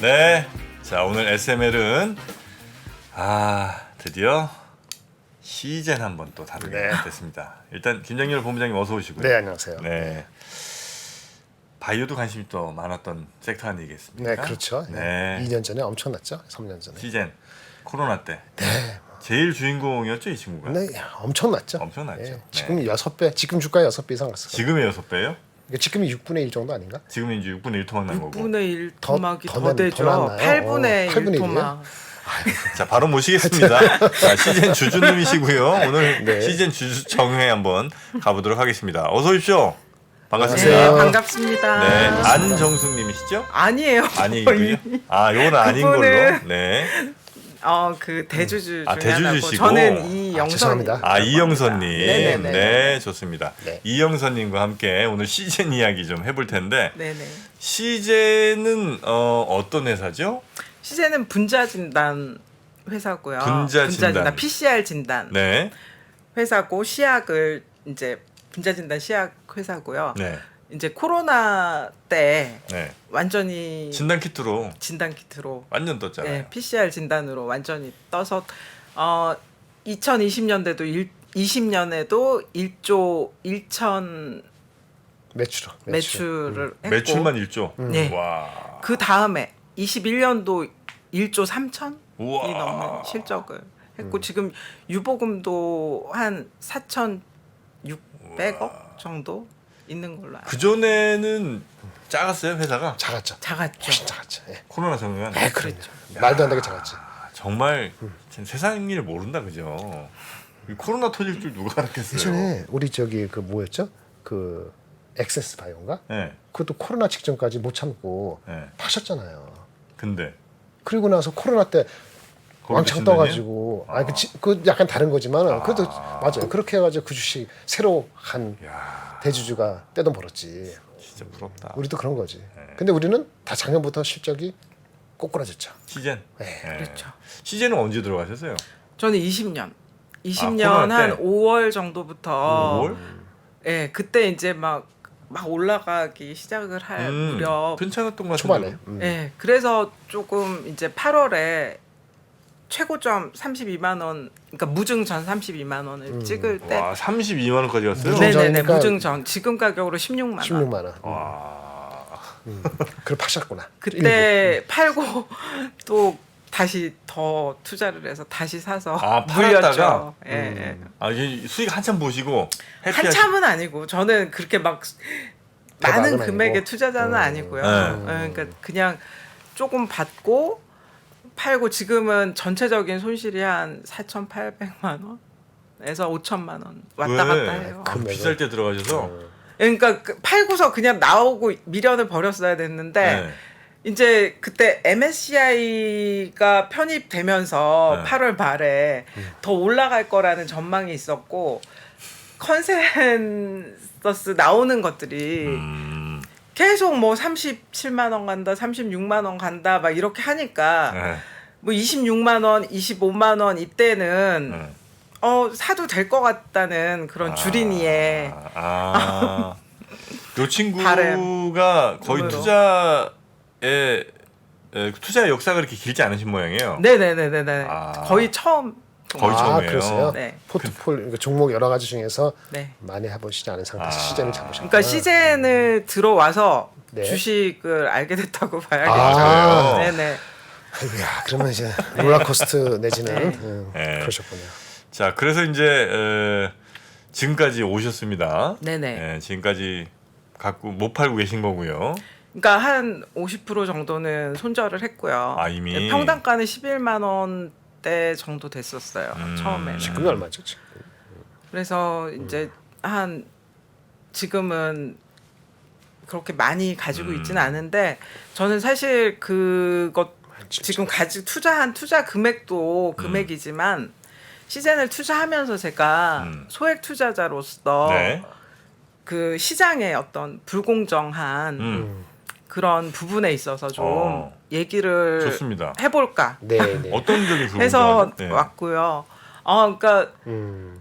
네. 자, 오늘 SML은 드디어 시젠 한번 또 다루게 됐습니다. 일단 김정렬 본부장님 어서 오시고요. 네, 안녕하세요. 네. 바이오도 관심이 또 많았던 섹터 아니겠습니까? 네, 그렇죠. 네. 2년 전에 엄청났죠. 3년 전에. 시젠 코로나 때 네. 제일 주인공이었죠, 이 친구가. 네, 엄청났죠. 엄청났죠. 네. 네. 지금 6배, 지금 주가 6배 이상 갔어요. 지금의 6배예요? 그러니까 지금이 6분의 1 정도 아닌가? 지금은 이제 6분의 1 토막 난 거고. 6분의 1 더- 토막이 더 더 난- 되죠. 더 났나요? 8분의 8분의 1 1이에요? 토막. 자, 바로 모시겠습니다. 자, 시젠 주주님이시고요. 오늘 네. 시젠 주주 정회 한번 가보도록 하겠습니다. 어서 오십시오. 반갑습니다. 네, 안녕하세요. 반갑습니다. 네, 안정숙님이시죠? 아니에요. 아니고요. 요거는 아닌 걸로. 그분은- 네. 그 대주주 아, 중에 하나고 대주주시고. 저는 이영선. 죄송합니다. 이영선님. 네네네. 네, 좋습니다. 네. 이영선님과 함께 오늘 시젠 이야기 좀 해볼 텐데, 네네. 시젠은 어떤 회사죠? 시제는 분자 진단 회사고요. 분자 진단. PCR 진단 네. 회사고 시약을 이제 분자 진단 시약 회사고요. 네. 이제 코로나 때 네. 완전히 진단 키트로 진단 키트로 완전 떴잖아요. 네, PCR 진단으로 완전히 떠서 2020년대도 20년에도 1조 1천 매출을 했고 매출만 1조. 네. 와. 그 다음에 21년도 1조 3천이 우와. 넘는 실적을 했고 지금 유보금도 한 4,600억 정도 있는 걸로 알아요. 그 전에는 작았어요, 회사가? 작았죠. 작았죠. 훨씬 작았죠. 예. 코로나 전후면. 네, 그렇죠. 말도 안 되게 작았지. 정말 세상 일 모른다, 그죠? 이 코로나 터질 줄 누가 알았겠어요? 예전에 우리 저기 그 뭐였죠? 그 엑세스 바이오인가? 네. 그것도 코로나 직전까지 못 참고 네. 파셨잖아요. 근데 그리고 나서 코로나 때 거기도 왕창 진단이에요? 떠가지고 그 약간 다른 거지만 그것도 맞아요. 그렇게 해가지고 그 주식 새로 한 야, 대주주가 떼돈 벌었지. 진짜 부럽다. 우리도 그런 거지. 근데 우리는 다 작년부터 실적이 꼬꾸라졌죠. 시젠. 네. 그렇죠. 시젠은 언제 들어가셨어요? 저는 20년 코로나 한 때? 5월 정도부터 5월? 예, 그때 이제 막 올라가기 시작을 할 무렵 괜찮았던 것 초반에. 같은데. 예, 그래서 조금 이제 8월에 최고점 32만 원, 그러니까 무증전 32만 원을 찍을 때, 와, 32만 원까지 갔어요? 무증- 네네네 무증전이니까 무증전 지금 가격으로 16만 원. 16만 원. 와. 그걸 파셨구나. 그때 팔고 또 다시 더 투자를 해서 다시 사서 팔았다가? 물렸죠. 예, 예. 이제 수익 한참 보시고 한참은 아니고 저는 그렇게 막 대박은 많은 아니고. 금액의 투자자는 아니고요. 네. 그러니까 그냥 조금 받고 팔고 지금은 전체적인 손실이 한 4,800만 원에서 5천만 원 왔다 갔다 해요. 금액을. 비쌀 때 들어가셔서. 그러니까 팔고서 그냥 나오고 미련을 버렸어야 됐는데 네. 이제 그때 MSCI가 편입되면서 네. 8월 말에 더 올라갈 거라는 전망이 있었고 컨센서스 나오는 것들이 계속 뭐 37만 원 간다, 36만 원 간다 막 이렇게 하니까 네. 뭐 26만 원, 25만 원 이때는 네. 사도 될 것 같다는 그런 주린이에 요 친구가 바램. 거의 돈으로. 투자 역사가 그렇게 길지 않으신 모양이에요. 네네네네네 거의 처음 거의 처음이에요. 그랬어요? 네. 포트폴 종목 여러 가지 중에서 네. 많이 해보시지 않은 상태에서 시즌을 잡으셨구나. 그러니까 시즌을 들어와서 네. 주식을 알게 됐다고 아, 봐야겠죠. 그래요? 네네. 아이고야, 그러면 이제 롤러코스터 내지는 네. 그러셨군요. 자, 그래서 이제 지금까지 오셨습니다. 네네. 지금까지 갖고 못 팔고 계신 거고요. 그러니까 한 50% 정도는 손절을 했고요. 이미? 평단가는 11만 원대 정도 됐었어요. 처음에는. 지금이 얼마죠? 지금? 그래서 이제 한 지금은 그렇게 많이 가지고 있지는 않은데 저는 사실 그것 지금 투자 금액도 금액이지만 시즌을 투자하면서 제가 소액 투자자로서 네. 그 시장의 어떤 불공정한 그런 부분에 있어서 좀 얘기를 좋습니다. 해볼까 네, 네. 어떤 점이 불공정하죠? 해서 네. 왔고요. 그러니까 음.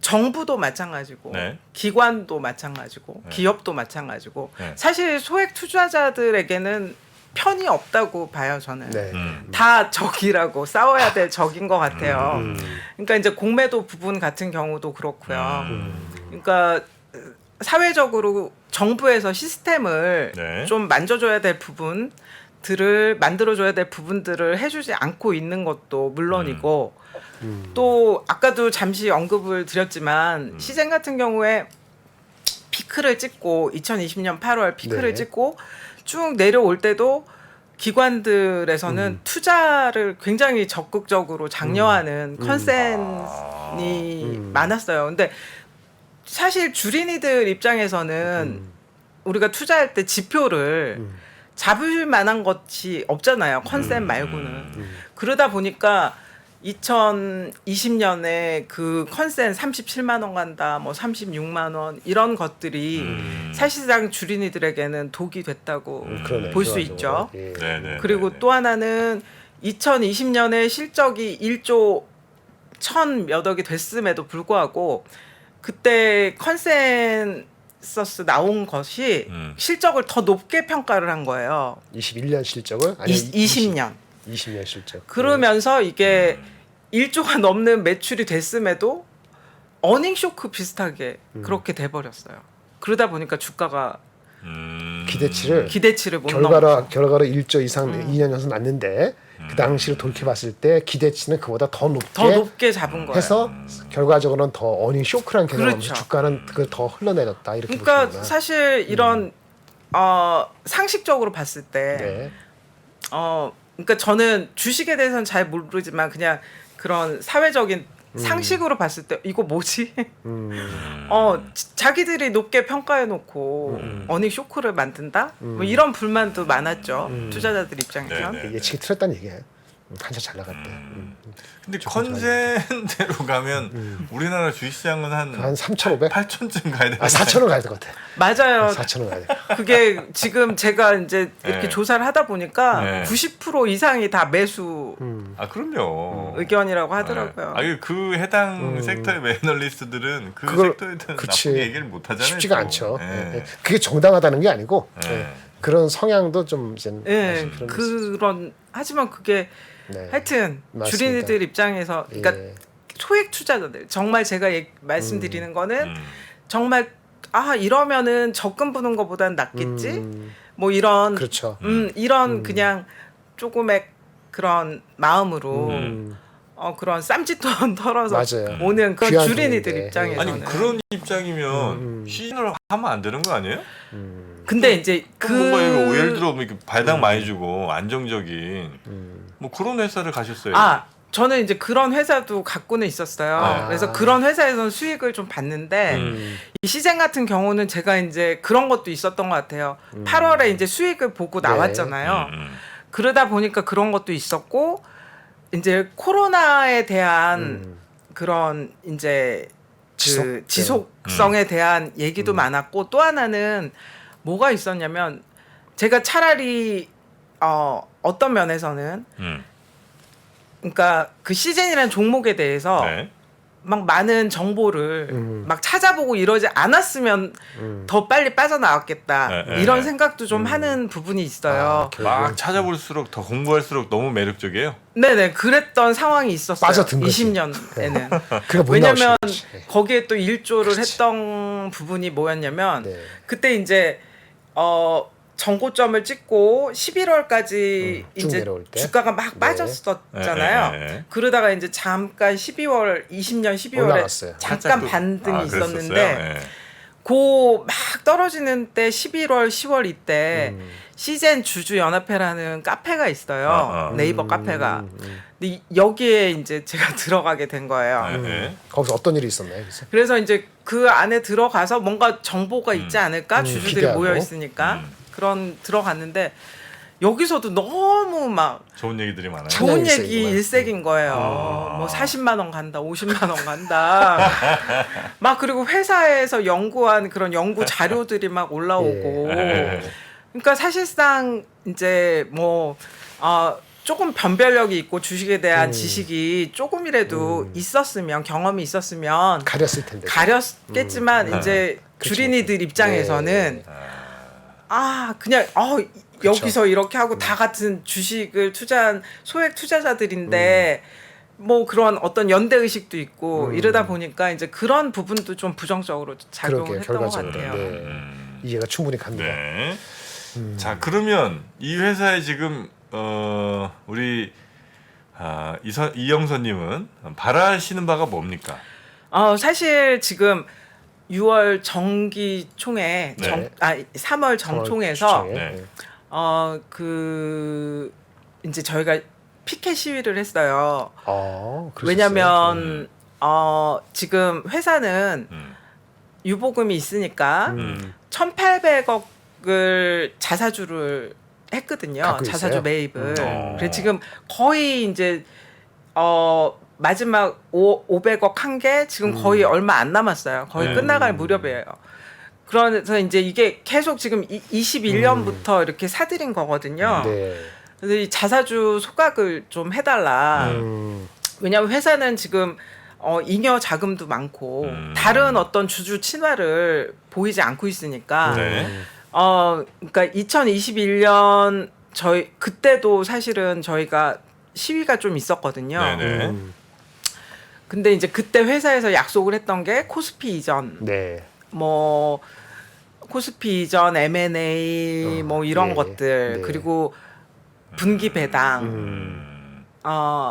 정부도 마찬가지고 네. 기관도 마찬가지고 네. 기업도 마찬가지고 네. 사실 소액 투자자들에게는 편이 없다고 봐요 저는. 네. 다 적이라고 싸워야 될 적인 것 같아요. 그러니까 이제 공매도 부분 같은 경우도 그렇고요. 그러니까 사회적으로 정부에서 시스템을 네. 좀 만져줘야 될 부분들을 만들어줘야 될 부분들을 해주지 않고 있는 것도 물론이고 또 아까도 잠시 언급을 드렸지만 시젠 같은 경우에 피크를 찍고 2020년 8월 피크를 네. 찍고 쭉 내려올 때도 기관들에서는 투자를 굉장히 적극적으로 장려하는 컨센이 많았어요. 근데 사실 주린이들 입장에서는 우리가 투자할 때 지표를 잡을 만한 것이 없잖아요. 컨센 말고는. 그러다 보니까 2020년에 그 컨센 37만 원 간다, 뭐 36만 원 이런 것들이 사실상 주린이들에게는 독이 됐다고 그러네, 볼 수 그래가지고. 있죠. 예. 네네. 그리고 또 하나는 2020년에 실적이 1조 1천 몇 억이 됐음에도 불구하고 그때 컨센서스 나온 것이 실적을 더 높게 평가를 한 거예요. 21년 실적을 아니 20년. 20년 실적. 그러면서 이게 1조가 넘는 매출이 됐음에도 어닝 쇼크 비슷하게 그렇게 돼버렸어요. 그러다 보니까 주가가 기대치를 못 넘었죠. 결과로 1조 이상 2년 연속 났는데 그 당시를 돌이켜봤을 때 기대치는 그보다 더 높게 잡은 거예요. 해서 결과적으로는 더 어닝 쇼크란 개념하면서 그렇죠. 주가는 그걸 더 흘러내렸다 이렇게 그러니까 보시는구나. 사실 이런 상식적으로 봤을 때 네. 그러니까 저는 주식에 대해서는 잘 모르지만 그냥 그런 사회적인 상식으로 봤을 때 이거 뭐지? 자기들이 높게 평가해 놓고 어닝 쇼크를 만든다? 뭐 이런 불만도 많았죠. 투자자들 입장에선. 네네. 예측이 틀렸다는 얘기야. 한참 잘 나갔대. 근데 컨센대로 가면 우리나라 주식시장은 한 3,500? 8천쯤 가야 되는 4,000원 가야 될 것 같아. 맞아요. 4,000원 가야 돼. 그게 지금 제가 이제 이렇게 네. 조사를 하다 보니까 네. 90% 이상이 다 매수 아 그럼요. 의견이라고 하더라고요. 그 해당 섹터의 매너리스트들은 그 그걸- 섹터에 대한 그치. 나쁘게 얘기를 못 하잖아요. 쉽지가 또. 않죠. 예. 예. 그게 정당하다는 게 아니고 예. 예. 그런 성향도 좀 이제 예, 그런 게 있어요. 그런 하지만 그게 네. 하여튼 맞습니다. 주린이들 입장에서 그러니까 예. 소액 투자자들 정말 제가 말씀드리는 거는 음. 정말 이러면은 적금 부는 것보단 낫겠지 뭐 이런 그렇죠. 이런 그냥 조금의 그런 마음으로 음. 그런 쌈짓돈 털어서 맞아요. 오는 그런 귀한 주린이들 돈인데. 입장에서는 아니 그런 입장이면 시즌을 하면 안 되는 거 아니에요? 근데 이제 뭔가 이거 예를 들어 뭐 이렇게 발당 많이 주고 안정적인 뭐 그런 회사를 가셨어요. 저는 이제 그런 회사도 갖고는 있었어요. 그래서 그런 회사에서는 수익을 좀 봤는데 이 시젠 같은 경우는 제가 이제 그런 것도 있었던 것 같아요. 8월에 이제 수익을 보고 네. 나왔잖아요. 그러다 보니까 그런 것도 있었고 이제 코로나에 대한 그런 이제 그 지속성에 대한 얘기도 많았고 또 하나는 뭐가 있었냐면 제가 차라리 어떤 면에서는 그러니까 그 시즌이라는 종목에 대해서 네. 막 많은 정보를 막 찾아보고 이러지 않았으면 더 빨리 빠져나왔겠다 네, 이런 네. 생각도 좀 하는 부분이 있어요. 막 찾아볼수록 더 공부할수록 너무 매력적이에요. 네네 그랬던 상황이 있었어요. 빠져든 거지. 20년에는 그게 못 왜냐면 나오시는 거지. 거기에 또 일조를 그렇지. 했던 부분이 뭐였냐면 네. 그때 이제 정고점을 찍고 11월까지 쭉 이제 내려올 때? 주가가 막 빠졌었잖아요. 네. 그러다가 이제 잠깐 20년 12월에 올라갔어요. 잠깐 살짝 반등이 그랬었어요? 있었는데 예. 그 막 떨어지는 때 11월 10월 이때 시젠 주주 연합회라는 카페가 있어요. 네이버 카페가. 근데 여기에 이제 제가 들어가게 된 거예요. 예. 거기서 어떤 일이 있었나요? 그래서? 그래서 이제 그 안에 들어가서 뭔가 정보가 있지 않을까 주주들이 기대하고. 모여 있으니까 그런 들어갔는데 여기서도 너무 막 좋은 얘기들이 많아요. 좋은 그냥 얘기 일색이구만. 일색인 거예요. 뭐 40만 원 간다, 50만 원 간다. 막 그리고 회사에서 연구한 그런 연구 자료들이 막 올라오고. 예. 그러니까 사실상 이제 뭐 조금 변별력이 있고 주식에 대한 지식이 조금이라도 있었으면 경험이 있었으면 가렸을 텐데. 가렸겠지만 이제 그렇죠. 주린이들 입장에서는 그냥 여기서 이렇게 하고 다 같은 주식을 투자한 소액 투자자들인데 뭐 그런 어떤 연대 의식도 있고 이러다 보니까 이제 그런 부분도 좀 부정적으로 작용을 그러게, 했던 것 결과적으로. 같아요. 네. 이해가 충분히 갑니다. 네. 자 그러면 이 회사에 지금 우리 이영선님은 바라시는 바가 뭡니까? 사실 지금 6월 정기총회, 네. 3월 정총에서 네. 그 이제 저희가 피켓 시위를 했어요. 그러셨어요? 왜냐면 지금 회사는 유보금이 있으니까 1,800억을 자사주를 했거든요. 갖고 자사주 있어요? 매입을. 그래서 지금 거의 이제 마지막 500억 한 게 지금 거의 얼마 안 남았어요. 거의 네. 끝나갈 무렵이에요. 그래서 이제 이게 계속 지금 21년부터 이렇게 사들인 거거든요. 네. 그래서 이 자사주 소각을 좀 해달라. 왜냐하면 회사는 지금 잉여 자금도 많고 다른 어떤 주주 친화를 보이지 않고 있으니까 네. 그러니까 2021년 저희 그때도 사실은 저희가 시위가 좀 있었거든요. 네네. 근데 이제 그때 회사에서 약속을 했던 게 코스피 이전, 네. 뭐 코스피 이전 M&A 뭐 이런 네. 것들 네. 그리고 분기 배당.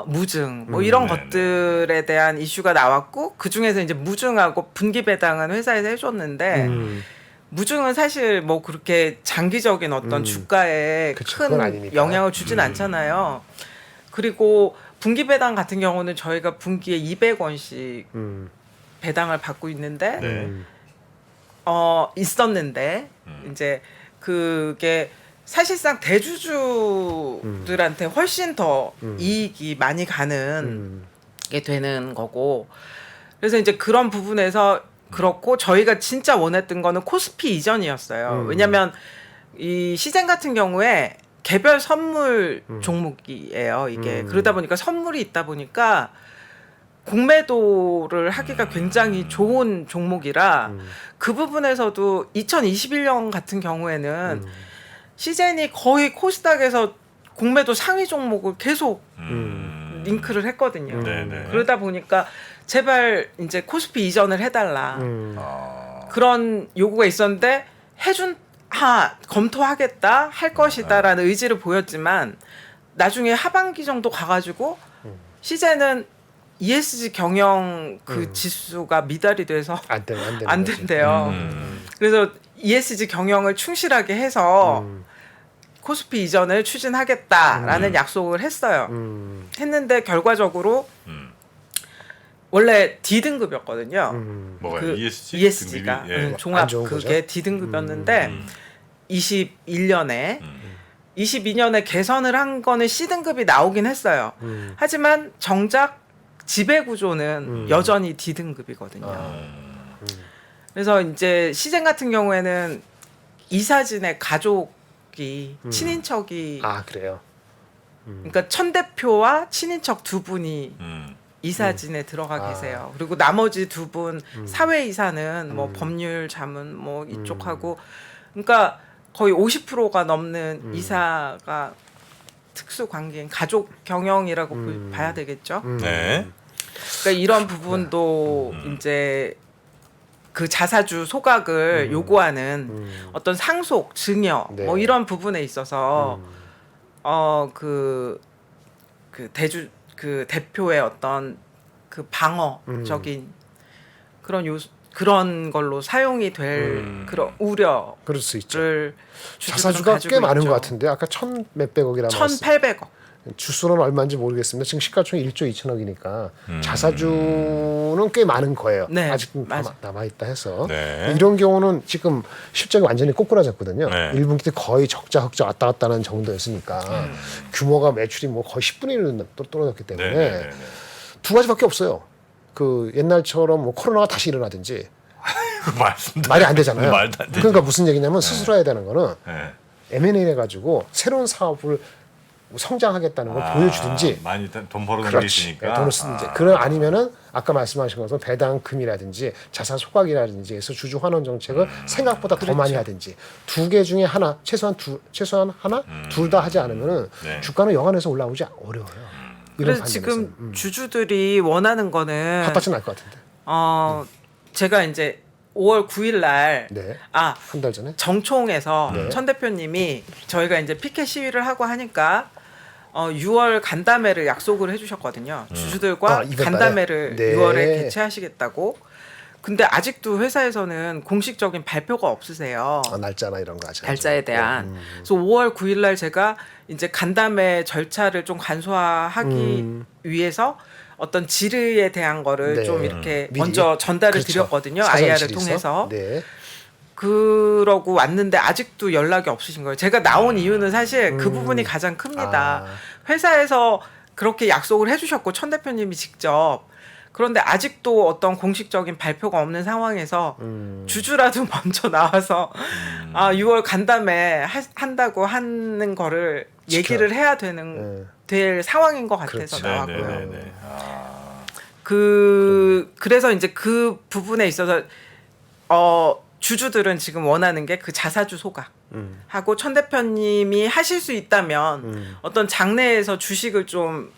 무증 뭐 이런 네네. 것들에 대한 이슈가 나왔고 그 중에서 이제 무증하고 분기 배당은 회사에서 해줬는데 무증은 사실 뭐 그렇게 장기적인 어떤 주가에 그쵸, 그건 큰 아니니까. 영향을 주진 않잖아요. 그리고 분기 배당 같은 경우는 저희가 분기에 200원씩 배당을 받고 있는데 네. 있었는데 이제 그게 사실상 대주주들한테 훨씬 더 이익이 많이 가는 게 되는 거고 그래서 이제 그런 부분에서 그렇고 저희가 진짜 원했던 거는 코스피 이전이었어요. 왜냐하면 이 시젠 같은 경우에 개별 선물 종목이에요. 이게 그러다 보니까 선물이 있다 보니까 공매도를 하기가 굉장히 좋은 종목이라 그 부분에서도 2021년 같은 경우에는 시젠이 거의 코스닥에서 공매도 상위 종목을 계속 링크를 했거든요. 네네. 그러다 보니까 제발 이제 코스피 이전을 해달라 아. 그런 요구가 있었는데 검토하겠다 할 것이다라는 의지를 보였지만 나중에 하반기 정도 가가지고 시젠은 ESG 경영 그 지수가 미달이 돼서 안 된대요. 그래서 ESG 경영을 충실하게 해서 코스피 이전을 추진하겠다라는 약속을 했어요. 했는데 결과적으로 원래 D등급이었거든요. 뭐가 그 ESG? ESG가 등급이? 예. 종합 안 좋은 그게 거죠? D등급이었는데 22년에 개선을 한 거는 C등급이 나오긴 했어요. 하지만 정작 지배 구조는 여전히 D등급이거든요. 그래서 이제 시젠 같은 경우에는 이사진의 가족이 친인척이 그래요. 그러니까 천 대표와 친인척 두 분이 이사진에 들어가 계세요. 그리고 나머지 두 분 사회이사는 뭐 법률 자문 뭐 이쪽하고 그러니까 거의 50%가 넘는 이사가 특수 관계인 가족 경영이라고 봐야 되겠죠. 네. 그러니까 이런 부분도 이제 그 자사주 소각을 요구하는 어떤 상속, 증여 네. 뭐 이런 부분에 있어서 그 대표의 어떤 그 방어적인 그런 걸로 사용이 될 그런 우려를 그럴 수 있죠. 주주들은 자사주가 가지고 꽤 많은 있죠. 것 같은데 아까 천 몇백억이라고 1,800억. 주수는 얼마인지 모르겠습니다. 지금 시가총액 1조 2천억이니까 자사주는 꽤 많은 거예요. 네, 아직 맞아. 남아있다 해서 네. 이런 경우는 지금 실적이 완전히 꼬꾸라졌거든요. 네. 1분기 때 거의 적자 흑자 왔다 갔다 하는 정도였으니까 규모가 매출이 뭐 거의 10분의 1로 떨어졌기 때문에 네. 두 가지밖에 없어요. 그 옛날처럼 뭐 코로나가 다시 일어나든지 말씀도 말이 안 되잖아요. 말도 안 되죠. 그러니까 무슨 얘기냐면 스스로 해야 되는 거는 네. M&A 해가지고 새로운 사업을 성장하겠다는 걸 보여주든지 많이 돈 벌어놓은 게 그렇지. 있으니까 돈을 쓰든지. 그런 아니면은 아까 말씀하신 것처럼 배당금이라든지 자산 소각이라든지 해서 주주 환원 정책을 생각보다 더 많이 하든지 두 개 중에 하나 최소한 하나 둘 다 하지 않으면은 네. 주가는 영안에서 올라오지 어려워요. 이런 그래서 반전이 지금 있어요. 주주들이 원하는 거는 값같이 날 것 같은데. 제가 이제 5월 9일 날 네. 아, 한 달 전에. 정총에서 네. 천 대표님이 저희가 이제 피켓 시위를 하고 하니까 6월 간담회를 약속을 해주셨거든요. 주주들과 이번 달에? 간담회를 네. 6월에 개최하시겠다고. 근데 아직도 회사에서는 공식적인 발표가 없으세요. 날짜나 이런 거 아직. 날짜에 대한. 그래서 5월 9일 날 제가 이제 간담회 절차를 좀 간소화하기 위해서 어떤 질의에 대한 거를 네. 좀 이렇게 미리? 먼저 전달을 그렇죠. 드렸거든요. 사전 IR을 질의서? 통해서. 네. 그러고 왔는데 아직도 연락이 없으신 거예요. 제가 나온 이유는 사실 그 부분이 가장 큽니다. 회사에서 그렇게 약속을 해주셨고 천 대표님이 직접 그런데 아직도 어떤 공식적인 발표가 없는 상황에서 주주라도 먼저 나와서 6월 간담회 한다고 하는 거를 얘기를 해야 될 상황인 것 같아서 그렇지. 나왔고요. 네네네. 그래서 이제 그 부분에 있어서 주주들은 지금 원하는 게 그 자사주 소각 하고 천 대표님이 하실 수 있다면 어떤 장내에서 주식을 좀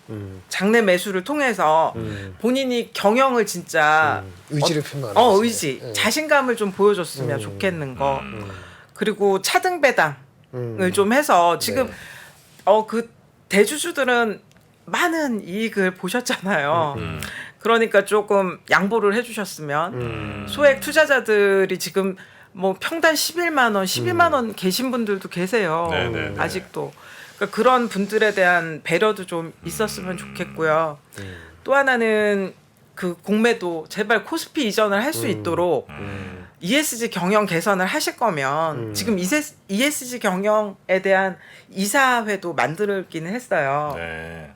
장내 매수를 통해서 본인이 경영을 진짜 의지를 표명하는 의지 자신감을 좀 보여줬으면 좋겠는 거 그리고 차등 배당을 좀 해서 지금 그 대주주들은 많은 이익을 보셨잖아요. 그러니까 조금 양보를 해주셨으면 소액 투자자들이 지금 뭐 평단 11만 원, 12만 원 계신 분들도 계세요. 네네네. 아직도 그러니까 그런 분들에 대한 배려도 좀 있었으면 좋겠고요. 또 하나는 그 공매도 제발 코스피 이전을 할 수 있도록 ESG 경영 개선을 하실 거면 지금 ESG 경영에 대한 이사회도 만들기는 했어요. 네.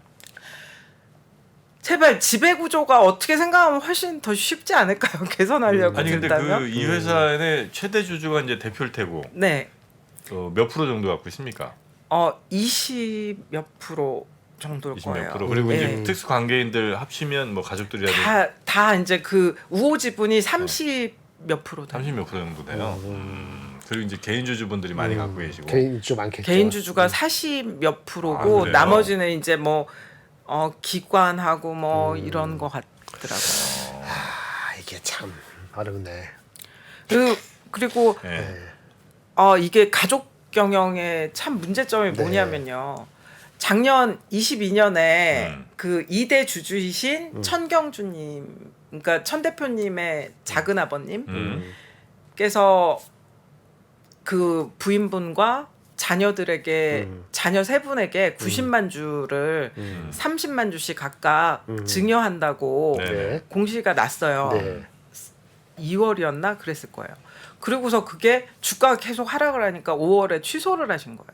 제발 지배 구조가 어떻게 생각하면 훨씬 더 쉽지 않을까요? 개선하려고 아니 근데 든다면? 그 이 회사의 최대 주주가 이제 대표일 테고 네. 몇 프로 정도 갖고 있습니까? 20 몇 프로 정도일 20몇 거예요. 프로. 그리고 네. 이제 특수 관계인들 합치면 뭐 가족들이라도 다 이제 그 우호 지분이 30 몇 프로 돼요. 30몇 프로 정도 돼요. 그리고 이제 개인 주주분들이 많이 갖고 계시고. 개인 좀 많겠죠. 개인 주주가 40 몇 프로고 그래요? 나머지는 이제 뭐 기관하고 뭐 이런 거 같더라고요. 이게 참 어렵네. 그리고 네. 이게 가족 경영의 참 문제점이 네. 뭐냐면요. 작년 22년에 그 2대 주주이신 천경주님, 그러니까 천 대표님의 작은 아버님께서 그 부인분과 자녀들에게 자녀 세 분에게 90만 주를 30만 주씩 각각 증여한다고 네. 공시가 났어요. 네. 2월이었나 그랬을 거예요. 그리고서 그게 주가가 계속 하락을 하니까 5월에 취소를 하신 거예요.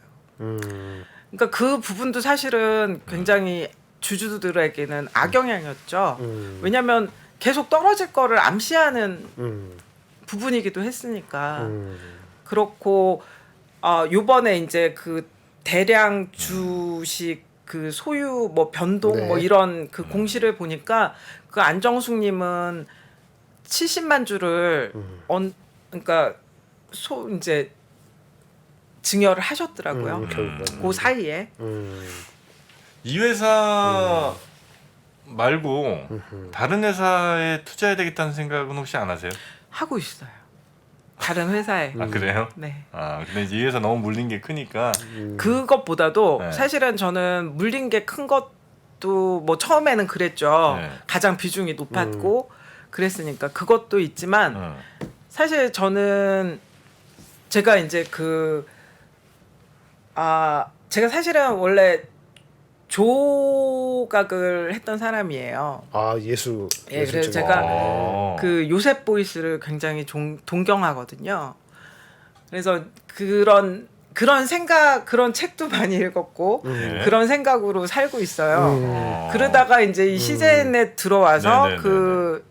그러니까 그 부분도 사실은 굉장히 주주들에게는 악영향이었죠. 왜냐하면 계속 떨어질 거를 암시하는 부분이기도 했으니까. 그렇고 요번에 이제 그 대량 주식 그 소유 뭐 변동 네. 뭐 이런 그 공시를 보니까 그 안정숙님은 70만 주를 그러니까 이제 증여를 하셨더라고요. 결국은. 그 사이에. 이 회사 말고 다른 회사에 투자해야 되겠다는 생각은 혹시 안 하세요? 하고 있어요. 다른 회사에. 아 그래요? 네. 근데 이제 이 회사 너무 물린 게 크니까. 그것보다도 네. 사실은 저는 물린 게 큰 것도 뭐 처음에는 그랬죠. 네. 가장 비중이 높았고 그랬으니까 그것도 있지만 사실 저는 제가 이제 제가 사실은 원래 조각을 했던 사람이에요. 예술. 예, 예술 그래서 쪽에. 제가 그 요셉 보이스를 굉장히 동경하거든요. 그래서 그런 생각, 그런 책도 많이 읽었고 네. 그런 생각으로 살고 있어요. 그러다가 이제 이 시즌에 들어와서 네네네네. 그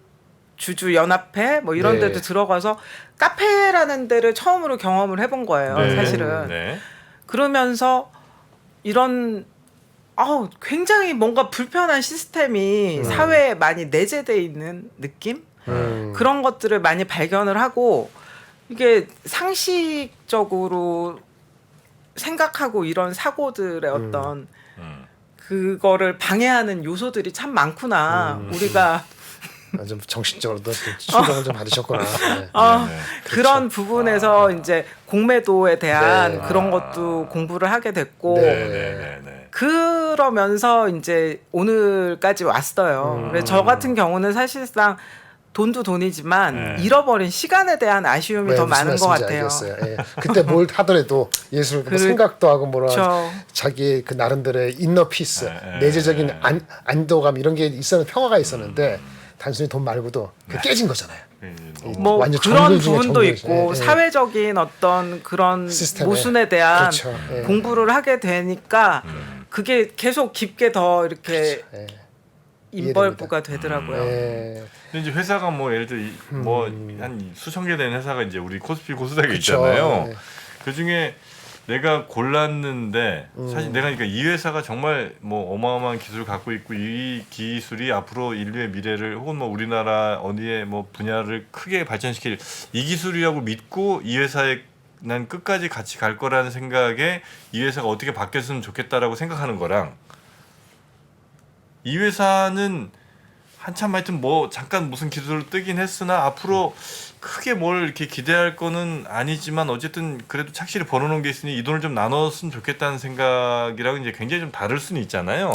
주주 연합회 뭐 이런 네. 데도 들어가서 카페라는 데를 처음으로 경험을 해본 거예요. 네. 사실은. 네. 그러면서 이런 굉장히 뭔가 불편한 시스템이 사회에 많이 내재돼 있는 느낌? 그런 것들을 많이 발견을 하고 이게 상식적으로 생각하고 이런 사고들의 어떤 그거를 방해하는 요소들이 참 많구나. 우리가 좀 정신적으로도 충격을 좀 받으셨구나. 네. 그런 부분에서 이제 공매도에 대한 그런 것도 공부를 하게 됐고 그러면서 이제 오늘까지 왔어요. 그래서 저 같은 경우는 사실상 돈도 돈이지만 잃어버린 시간에 대한 아쉬움이 더 무슨 많은 것 말씀인지 같아요. 알겠어요. 예. 그때 뭘 하더라도 예술 뭐 생각도 하고 뭐라 자기 그 나름대로의 인너 피스, 내재적인 안도감 이런 게 있었는 평화가 있었는데 단순히 돈 말고도 그 깨진 거잖아요. 뭐 완전 그런 정글 중에 부분도 정글이죠. 있고 사회적인 어떤 그런 시스템에. 모순에 대한 그렇죠. 공부를 하게 되니까 그게 계속 깊게 더 이렇게 예. 인벌부가 되더라고요. 예. 근데 이제 회사가 뭐 예를 들어 뭐한 수천 개 되는 회사가 이제 우리 코스피 고스닥에 그쵸. 있잖아요. 예. 그 중에 내가 골랐는데 사실 내가 그러니까 이 회사가 정말 뭐 어마어마한 기술을 갖고 있고 이 기술이 앞으로 인류의 미래를 혹은 뭐 우리나라 어디에 뭐 분야를 크게 발전시킬 이 기술이라고 믿고 이 회사에 난 끝까지 같이 갈 거라는 생각에 이 회사가 어떻게 바뀌었으면 좋겠다라고 생각하는 거랑 이 회사는 한참 하여튼 뭐 잠깐 무슨 기술을 뜨긴 했으나 앞으로 크게 뭘 이렇게 기대할 거는 아니지만 어쨌든 그래도 착실히 벌어놓은 게 있으니 이 돈을 좀 나눴으면 좋겠다는 생각이랑 이제 굉장히 좀 다를 수는 있잖아요.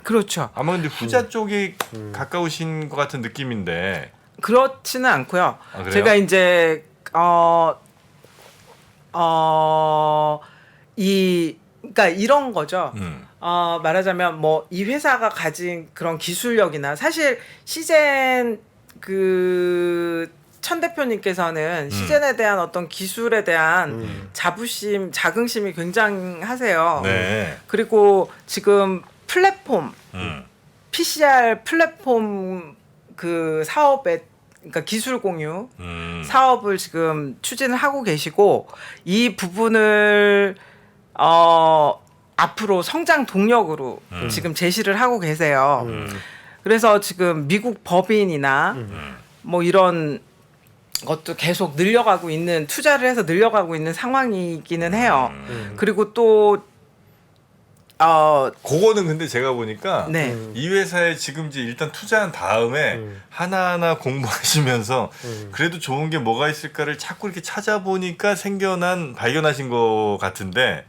그렇죠. 아마 근데 후자 쪽에 가까우신 것 같은 느낌인데 그렇지는 않고요. 아, 그래요? 제가 이제 그러니까 이런 거죠. 말하자면 뭐 이 회사가 가진 그런 기술력이나 사실 시젠 천 대표님께서는 시젠에 대한 어떤 기술에 대한 자긍심이 굉장하세요. 네. 그리고 지금 플랫폼 PCR 플랫폼 그 사업에 그러니까 기술 공유 사업을 지금 추진을 하고 계시고 이 부분을 앞으로 성장 동력으로 지금 제시를 하고 계세요. 그래서 지금 미국 법인이나 뭐 이런 것도 계속 늘려가고 있는 투자를 해서 늘려가고 있는 상황이기는 해요. 그리고 또 그거는 근데 제가 보니까 네. 이 회사에 지금 이제 일단 투자한 다음에 하나하나 공부하시면서 그래도 좋은 게 뭐가 있을까를 자꾸 이렇게 찾아보니까 발견하신 것 같은데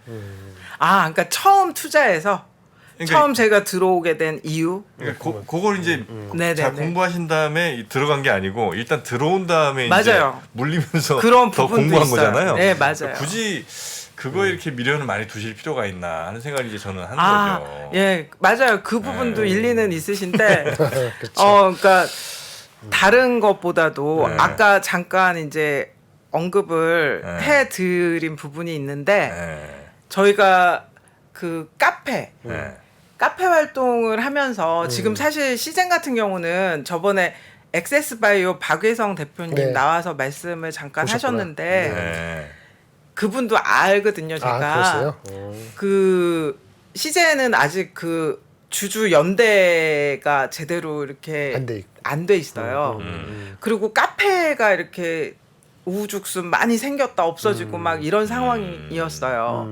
그러니까 처음 투자해서 그러니까 처음 제가 들어오게 된 이유. 그러니까 그걸 이제 네네네. 잘 공부하신 다음에 들어간 게 아니고 일단 들어온 다음에 맞아요. 이제 물리면서 그런 더 부분도 공부한 있어요. 거잖아요. 네, 맞아요. 그러니까 굳이 그거에 이렇게 미련을 많이 두실 필요가 있나 하는 생각을 이제 저는 하는 거죠. 예, 맞아요. 그 부분도 일리는 있으신데, 그쵸. 그러니까 다른 것보다도 네. 아까 잠깐 이제 언급을 네. 해드린 부분이 있는데 네. 저희가 그 카페 네. 활동을 하면서 지금 사실 시젠 같은 경우는 저번에 엑세스바이오 박외성 대표님 네. 나와서 말씀을 잠깐 보셨구나. 하셨는데 네. 그분도 알거든요, 제가. 그랬어요? 그 시제는 아직 그 주주 연대가 제대로 이렇게 안 돼 있어요. 그리고 카페가 이렇게 우후죽순 많이 생겼다 없어지고 막 이런 상황이었어요.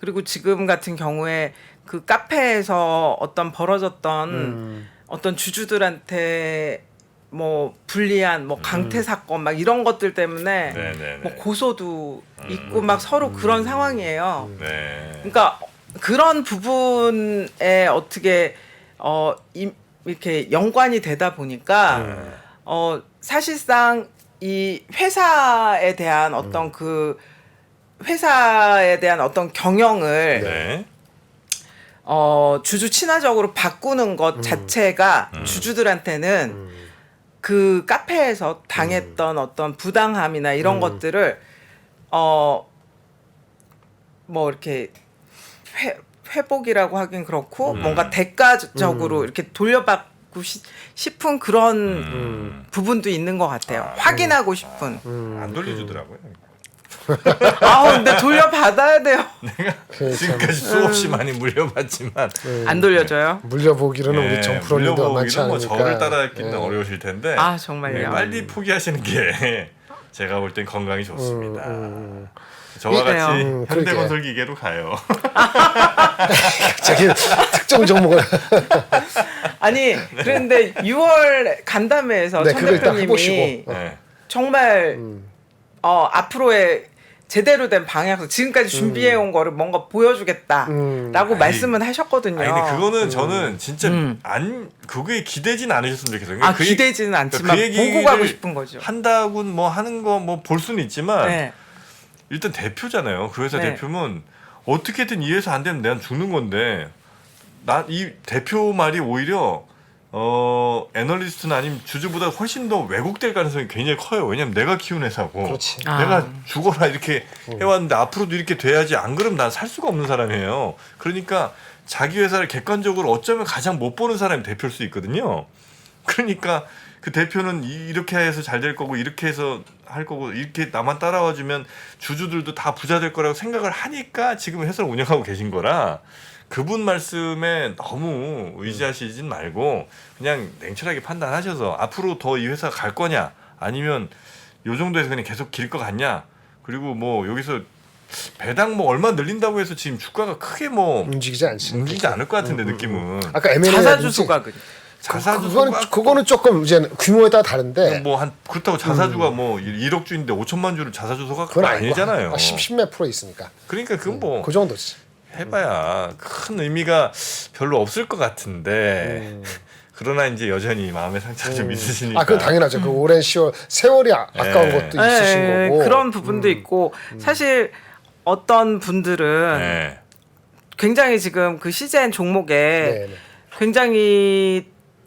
그리고 지금 같은 경우에 그 카페에서 어떤 벌어졌던 어떤 주주들한테 뭐 불리한 뭐 강퇴 사건 막 이런 것들 때문에 네네네. 뭐 고소도 있고 막 서로 그런 상황이에요. 네. 그러니까 그런 부분에 어떻게 이렇게 연관이 되다 보니까 사실상 이 회사에 대한 어떤 그 회사에 대한 어떤 경영을 네. 주주 친화적으로 바꾸는 것 자체가 주주들한테는 그 카페에서 당했던 어떤 부당함이나 이런 것들을 뭐 이렇게 회복이라고 하긴 그렇고 뭔가 대가적으로 이렇게 돌려받고 싶은 그런 부분도 있는 것 같아요. 확인하고 싶은. 안 돌려주더라고요. 근데 돌려받아야 돼요. 지금까지 수없이 많이 물려봤지만 안 돌려줘요? 물려보기로는 우리 정 프로님도 만만치 물려보기는 뭐 않으니까. 저를 따라하기는 어려우실 텐데 아 정말요. 빨리 포기하시는 게 제가 볼 땐 건강이 좋습니다. 저와 그래요. 같이 그러게. 현대건설 기계로 가요. 자기 특정 종목을 아니 그런데 6월 간담회에서 네, 천 그거 일단 대표님이 해보시고. 네. 정말 앞으로의 제대로 된 방향에서 지금까지 준비해온 거를 뭔가 보여주겠다라고 말씀은 하셨거든요. 아니 근데 그거는 저는 진짜 그거에 기대진 않으셨으면 좋겠어요. 아 기대지는 않지만 보고 가고 싶은 거죠. 한다고 뭐 하는 거 뭐 볼 수는 있지만 네. 일단 대표잖아요. 그 회사 네. 대표면 어떻게든 이 회사 안 되면 내가 죽는 건데 이 대표 말이 오히려 애널리스트나 아니면 주주보다 훨씬 더 왜곡될 가능성이 굉장히 커요. 왜냐면 내가 키운 회사고 그렇지. 내가 죽어라 이렇게 해왔는데 앞으로도 이렇게 돼야지 안 그러면 난 살 수가 없는 사람이에요. 그러니까 자기 회사를 객관적으로 어쩌면 가장 못 보는 사람이 대표일 수 있거든요. 그러니까 그 대표는 이렇게 해서 잘 될 거고 이렇게 해서 할 거고 이렇게 나만 따라와 주면 주주들도 다 부자 될 거라고 생각을 하니까 지금 회사를 운영하고 계신 거라 그분 말씀에 너무 의지하시진 말고 그냥 냉철하게 판단하셔서 앞으로 더 이 회사 갈 거냐 아니면 요 정도에서 그냥 계속 길 것 같냐 그리고 뭐 여기서 배당 뭐 얼마 늘린다고 해서 지금 주가가 크게 뭐 움직이지 않지. 움직이지 않을 것 같은데 느낌은 아까 M&A 자사주 소각은 그거는 조금 이제 규모에 따라 다른데 뭐 한 그렇다고 자사주가 뭐 1억 주인데 5천만 주를 자사주 소각 그건 아니잖아요. 10몇 프로 있으니까. 그러니까 그건 뭐 그 정도지. 해봐야 큰 의미가 별로 없을 것 같은데 그러나 이제 여전히 마음의 상처가 좀 있으시니까. 그건 당연하죠. 그 오랜 세월이 아까운 것도 있으신 거고. 그런 부분도 있고 사실 어떤 분들은 네. 굉장히 지금 그 CGN 종목에 네, 네. 굉장히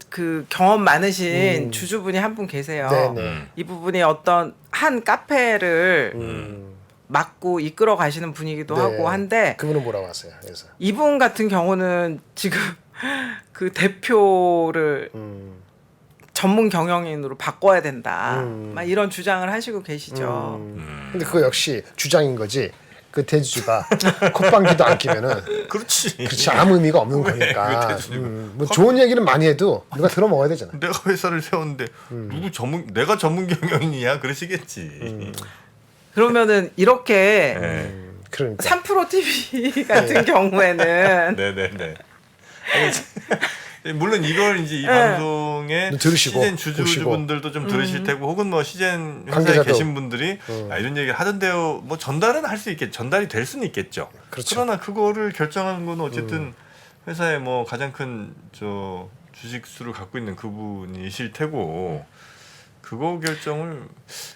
그 경험 많으신 주주분이 한 분 계세요. 네, 네. 이 부분이 어떤 한 카페를 맡고 이끌어 가시는 분이기도 네. 하고 한데 그분은 뭐라고 하세요? 그래서 이분 같은 경우는 지금 그 대표를 전문 경영인으로 바꿔야 된다. 막 이런 주장을 하시고 계시죠. 근데 그거 역시 주장인 거지. 그 대주주가 콧방귀도 안 끼면은 그렇지. 그렇지 아무 의미가 없는 왜 거니까. 그 대주주가 뭐 좋은 얘기는 많이 해도 누가 들어 먹어야 되잖아. 내가 회사를 세웠는데 내가 전문 경영인이야 그러시겠지. 그러면은 이렇게 네. 그러니까 3프로 TV 같은 경우에는 네네네. 물론 이걸 이제 이 방송에 들으시고, 시젠 주주분들도 좀 들으실 테고 혹은 뭐 시젠 회사에 관계자도. 계신 분들이 이런 얘기를 하던데요. 뭐 전달은 할 수 있겠, 전달이 될 수는 있겠죠. 그렇죠. 그러나 그거를 결정하는 건 어쨌든 회사의 뭐 가장 큰 주식 수를 갖고 있는 그분이실 테고 그거 결정을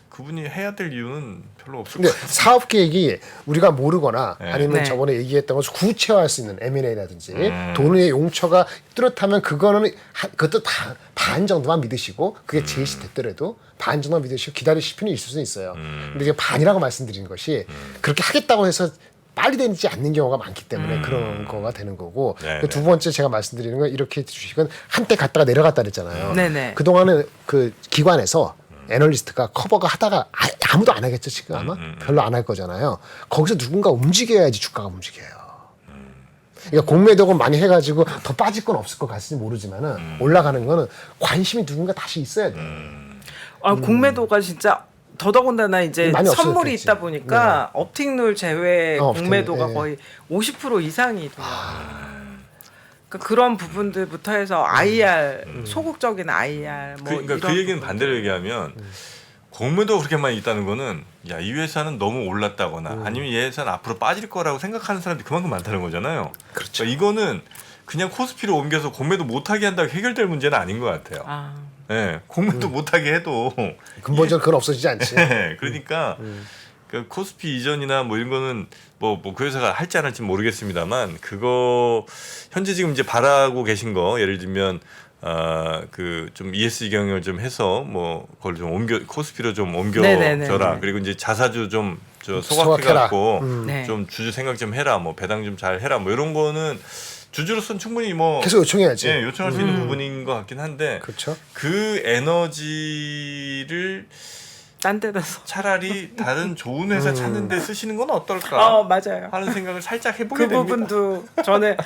그분이 해야 될 이유는 별로 없을 근데 것 같아요. 사업 계획이 우리가 모르거나 네. 아니면 네. 저번에 얘기했던 것을 구체화할 수 있는 M&A라든지 돈의 용처가 뚜렷하면 그거는 그것도 반 정도만 믿으시고 그게 제시됐더라도 반 정도만 믿으시고 기다리실 필요는 있을 수는 있어요. 근데 이제 반이라고 말씀드린 것이 그렇게 하겠다고 해서 빨리 되지 않는 경우가 많기 때문에 그런 거가 되는 거고 네, 그 두 번째 제가 말씀드리는 건 이렇게 주식은 한때 갔다가 내려갔다 그랬잖아요. 네네. 그동안은 그 기관에서 애널리스트가 커버가 하다가 아무도 안 하겠죠 지금 아마 별로 안 할 거잖아요. 거기서 누군가 움직여야지 주가가 움직여요. 그러니까 공매도금 많이 해가지고 더 빠질 건 없을 것 같을지 모르지만은 올라가는 거는 관심이 누군가 다시 있어야 돼. 공매도가 진짜 더더군다나 이제 많이 선물이 없어졌겠지. 있다 보니까 업틱률 제외 공매도가 업틱률, 거의 50% 이상이 돼요. 그러니까 그런 부분들부터 해서 IR 소극적인 IR 뭐 그러니까 이런 그 얘기는 부분들. 반대로 얘기하면 공매도 그렇게 많이 있다는 거는 야 이 회사는 너무 올랐다거나 아니면 이 회사는 앞으로 빠질 거라고 생각하는 사람들이 그만큼 많다는 거잖아요. 그렇죠. 그러니까 이거는 그냥 코스피로 옮겨서 공매도 못하게 한다고 해결될 문제는 아닌 것 같아요. 아, 네, 공매도 못하게 해도 근본적으로 그건 없어지지 않지. 네, 그러니까 그 코스피 이전이나 뭐 이런 거는 뭐 그 회사가 할지 안 할지 모르겠습니다만 그거 현재 지금 이제 바라고 계신 거 예를 들면 그 좀 ESG 경영을 좀 해서 뭐 그걸 좀 코스피로 좀 네네네네. 옮겨줘라. 그리고 이제 자사주 좀 소각해라. 소각해갖고 네. 좀 주주 생각 좀 해라. 뭐 배당 좀 잘 해라. 뭐 이런 거는 주주로서는 충분히 뭐 계속 요청해야지. 예, 요청할 수 있는 부분인 것 같긴 한데 그렇죠. 그 에너지를 딴 데다 써. 차라리 다른 좋은 회사 찾는 데 쓰시는 건 어떨까 맞아요. 하는 생각을 살짝 해보게 그 됩니다. 부분도 저는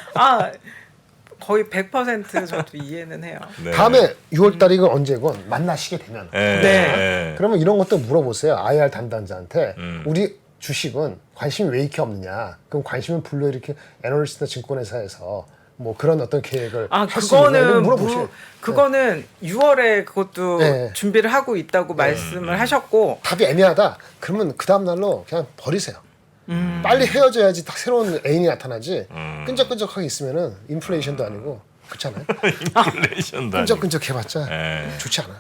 거의 100% 저도 이해는 해요. 네. 다음에 6월달이건 언제건 만나시게 되면 네. 네. 그러면 이런 것도 물어보세요. IR 담당자한테 음. 우리 주식은 관심이 왜 이렇게 없느냐? 그럼 관심을 불러일으켜 애널리스트나 증권회사에서 뭐 그런 어떤 계획을 할 수 있느냐 이런 물어보시면 그거는 6월에 그것도 네. 준비를 하고 있다고 말씀을 하셨고 답이 애매하다. 그러면 그 다음 날로 그냥 버리세요. 빨리 헤어져야지 딱 새로운 애인이 나타나지. 끈적끈적하게 있으면은 인플레이션도 아니고 그렇잖아요. 인플레이션도 아니고. 끈적끈적 해봤자 네. 좋지 않아.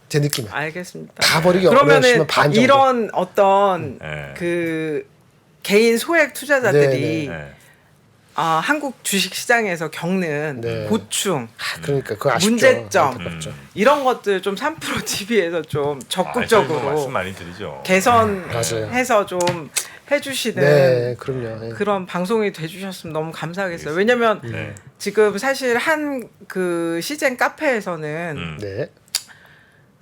제 느낌에. 알겠습니다. 다 버리기 그러면은 어려우시면 반 정도. 이런 어떤 네. 그 개인 소액 투자자들이 네. 한국 주식 시장에서 겪는 네. 고충, 그러니까 그거 아쉽죠. 문제점 안타깝죠. 이런 것들 좀 3프로 TV에서 좀 저희 뭐 적극적으로 말씀 많이 드리죠. 개선해서 좀 해주시는 네, 그럼요. 네. 그런 방송이 돼주셨으면 너무 감사하겠어요. 왜냐면 네. 지금 사실 한 그 시젠 카페에서는 네.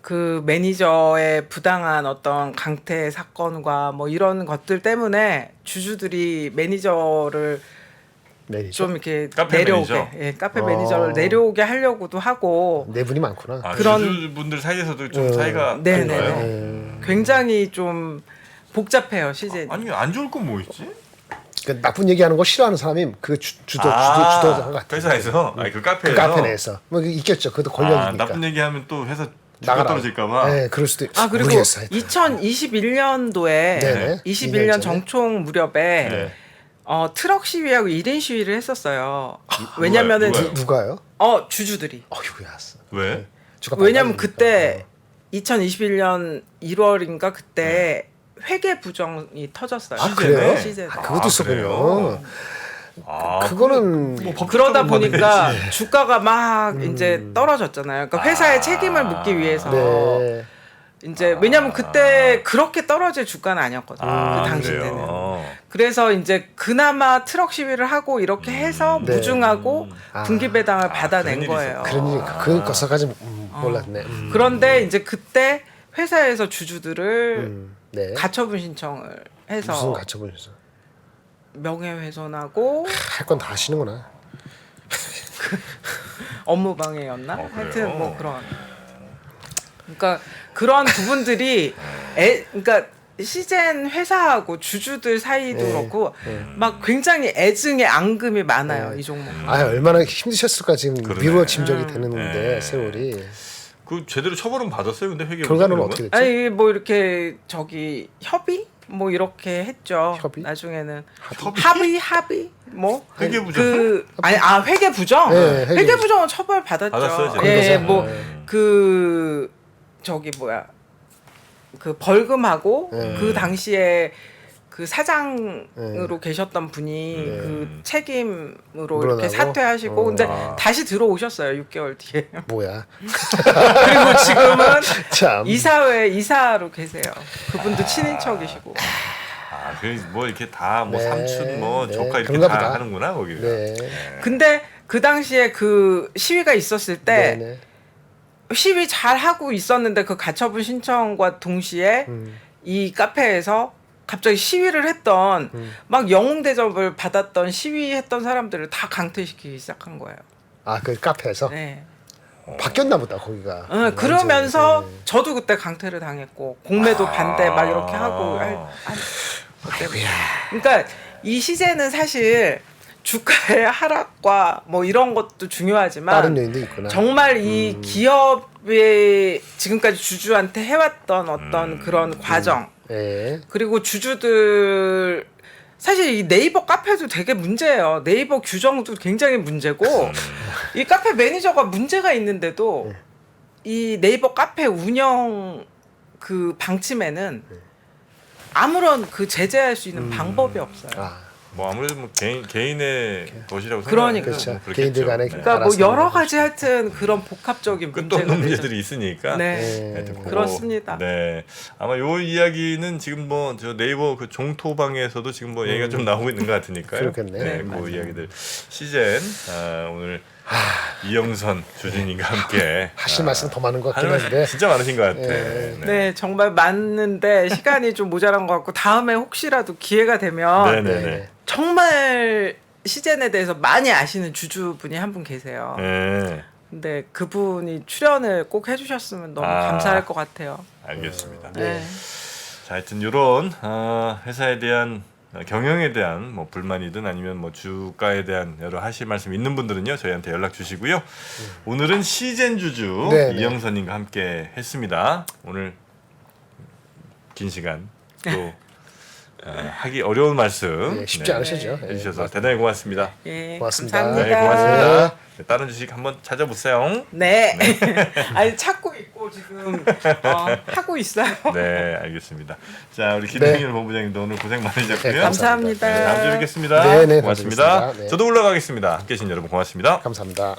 그 매니저의 부당한 어떤 강퇴 사건과 뭐 이런 것들 때문에 주주들이 매니저를 매니저. 좀 이렇게 카페 내려오게, 매니저? 카페 매니저를 내려오게 하려고도 하고 네 분이 많구나. 그런- 주주분들 사이에서도 좀 사이가 네네네. 좋아요. 굉장히 좀 복잡해요 시즌. 아니 안 좋을 건 뭐 있지? 그 나쁜 얘기하는 거 싫어하는 사람이 그 주도자 같아. 회사에서 아니 그 카페에서 그 카페 내에서 뭐 있겠죠. 그것도 권력이니까. 나쁜 얘기하면 또 회사 주가 나가라. 떨어질까봐. 네, 그럴 수도 있. 그리고 모르겠어, 하여튼. 2021년도에 네네. 21년 2년 전에. 정총 무렵에 네. 트럭 시위하고 1인 시위를 했었어요. 왜냐면은 누가요? 누가요? 주주들이. 어휴야. 왜? 왜냐면 그때 2021년 1월인가 그때 회계 부정이 터졌어요. 아 그래요? 시즌에. 그것도 있었군요. 그래요? 그거는 뭐 법적으로 그러다 보니까 받아야지. 주가가 막 이제 떨어졌잖아요. 그러니까 회사의 책임을 묻기 위해서 네. 이제 왜냐면 그때 그렇게 떨어질 주가는 아니었거든요. 그 당시 그래요? 때는. 그래서 이제 그나마 트럭 시위를 하고 이렇게 해서 네. 무증하고 분기 배당을 받아낸 그런 일이 거예요. 그러니까 그 것까지 몰랐네. 그런데 이제 그때 회사에서 주주들을 네. 가처분 신청을 해서 무슨 가처분이었어? 명예훼손하고 할 건 다 하시는구나. 업무방해였나? 그래요? 하여튼 뭐 그런. 그러니까 그런 부분들이 그러니까 시젠 회사하고 주주들 사이도 네. 그렇고 막 굉장히 애증의 앙금이 많아요 네. 이 종목. 아 얼마나 힘드셨을까 지금 그러네. 미루어 짐작이 되는데 네. 세월이. 그 제대로 처벌은 받았어요, 근데 회계 결과는 어떻게 됐죠? 아니 뭐 이렇게 협의 뭐 이렇게 했죠. 협의? 나중에는 협의? 합의 뭐 회계 부정? 회계 부정. 네, 회계 회계 부정은 처벌 받았죠. 받았어요, 제가. 예, 그래서? 뭐 그 저기 뭐야 그 벌금하고 그 당시에 그 사장으로 계셨던 분이 그 책임으로 물러나고? 이렇게 사퇴하시고 근데 아. 다시 들어오셨어요 6개월 뒤에. 뭐야? 그리고 지금은 참. 이사회 이사로 계세요. 그분도 친인척이시고. 뭐 이렇게 다 뭐 네, 삼촌 뭐 네, 조카 이렇게 그런가 다 보다. 하는구나 거기가. 네. 근데 그 당시에 그 시위가 있었을 때 네네. 시위 잘 하고 있었는데 그 가처분 신청과 동시에 이 카페에서 갑자기 시위를 했던 막 영웅 대접을 받았던 시위했던 사람들을 다 강퇴시키기 시작한 거예요. 아 그 카페에서 네. 바뀌었나 보다 거기가. 그러면서 완전히. 네. 저도 그때 강퇴를 당했고 공매도 반대 막 이렇게 하고 그러니까 이 시제는 사실 주가의 하락과 뭐 이런 것도 중요하지만 다른 요인도 있구나. 정말 이 기업의 지금까지 주주한테 해왔던 어떤 그런 과정 예. 그리고 주주들 사실 이 네이버 카페도 되게 문제예요. 네이버 규정도 굉장히 문제고 이 카페 매니저가 문제가 있는데도 이 네이버 카페 운영 그 방침에는 아무런 그 제재할 수 있는 방법이 없어요. 아 뭐 아무래도 뭐 개인의 것이라고 그러니까. 생각해서 뭐 그렇죠. 개인들 간에 그렇겠죠. 그러니까 뭐 알아서 여러 하는 가지 하여튼 그런 복합적인 끝도 문제가 없는 되죠. 문제들이 있으니까. 네. 하여튼 그거, 그렇습니다. 네. 아마 요 이야기는 지금 뭐 저 네이버 그 종토방에서도 지금 뭐 얘기가 좀 나오고 있는 것 같으니까요. 그렇겠네. 네, 그 이야기들 시젠 오늘 이영선 주진님과 함께 하실 말씀 더 많은 것 같긴 할 말 한데. 진짜 많으신 것 같아. 네. 네, 정말 맞는데 시간이 좀 모자란 것 같고 다음에 혹시라도 기회가 되면 네네네. 정말 시젠에 대해서 많이 아시는 주주분이 한 분 계세요. 네. 근데 그분이 출연을 꼭 해주셨으면 너무 감사할 것 같아요. 알겠습니다. 네. 자, 하여튼 이런 회사에 대한 경영에 대한 뭐 불만이든 아니면 뭐 주가에 대한 여러 하실 말씀 있는 분들은요 저희한테 연락 주시고요. 오늘은 시젠 주주 네네. 이영선님과 함께 했습니다. 오늘 긴 시간 또 하기 어려운 말씀 예, 쉽지 않으시죠? 예, 해주셔서 대단히 고맙습니다. 예, 고맙습니다. 감사합니다. 네, 고맙습니다. 네, 다른 주식 한번 찾아보세요. 네. 아니 찾고 있고 지금 하고 있어요. 네, 알겠습니다. 자, 우리 김동일 본부장님도 오늘 고생 많으셨고요. 네, 감사합니다. 다음 주에 뵙겠습니다. 네, 네, 고맙습니다. 다음 주에 뵙겠습니다. 네. 저도 올라가겠습니다. 함께 해주신 여러분 고맙습니다. 감사합니다.